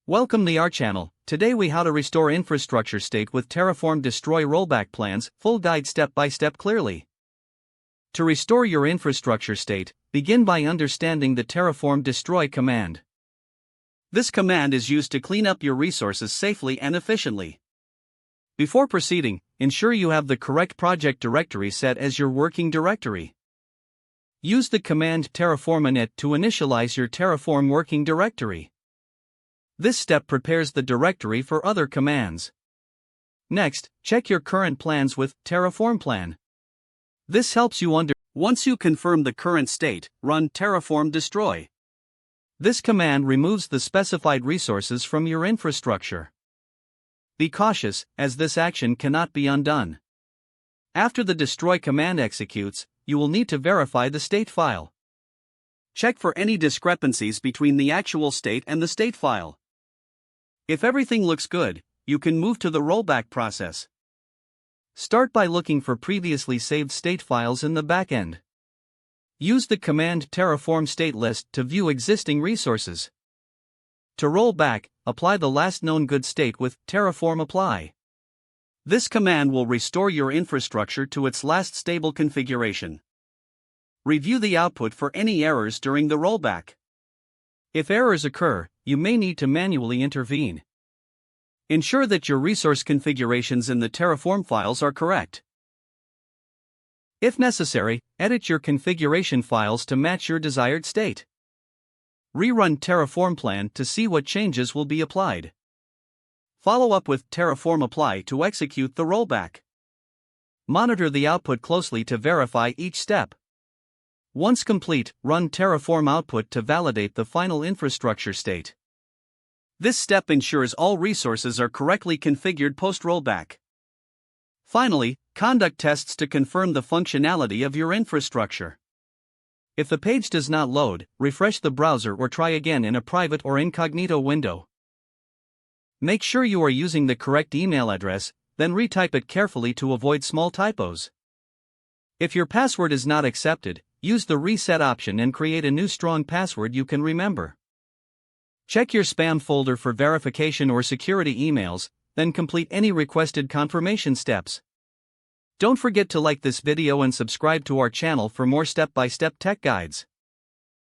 Welcome to our channel. Today we how to restore infrastructure state with Terraform destroy rollback plans, full guide step by step clearly. To restore your infrastructure state, begin by understanding the Terraform destroy command. This command is used to clean up your resources safely and efficiently. Before proceeding, ensure you have the correct project directory set as your working directory. Use the command terraform init to initialize your Terraform working directory. This step prepares the directory for other commands. Next, check your current plans with Terraform plan. This helps you Once you confirm the current state, run terraform destroy. This command removes the specified resources from your infrastructure. Be cautious, as this action cannot be undone. After the destroy command executes, you will need to verify the state file. Check for any discrepancies between the actual state and the state file. If everything looks good, you can move to the rollback process. Start by looking for previously saved state files in the backend. Use the command terraform state list to view existing resources. To roll back, apply the last known good state with terraform apply. This command will restore your infrastructure to its last stable configuration. Review the output for any errors during the rollback. If errors occur, you may need to manually intervene. Ensure that your resource configurations in the Terraform files are correct. If necessary, edit your configuration files to match your desired state. Rerun Terraform plan to see what changes will be applied. Follow up with Terraform apply to execute the rollback. Monitor the output closely to verify each step. Once complete, run Terraform output to validate the final infrastructure state. This step ensures all resources are correctly configured post-rollback. Finally, conduct tests to confirm the functionality of your infrastructure. If the page does not load, refresh the browser or try again in a private or incognito window. Make sure you are using the correct email address, then retype it carefully to avoid small typos. If your password is not accepted, use the reset option and create a new strong password you can remember. Check your spam folder for verification or security emails, then complete any requested confirmation steps. Don't forget to like this video and subscribe to our channel for more step-by-step tech guides.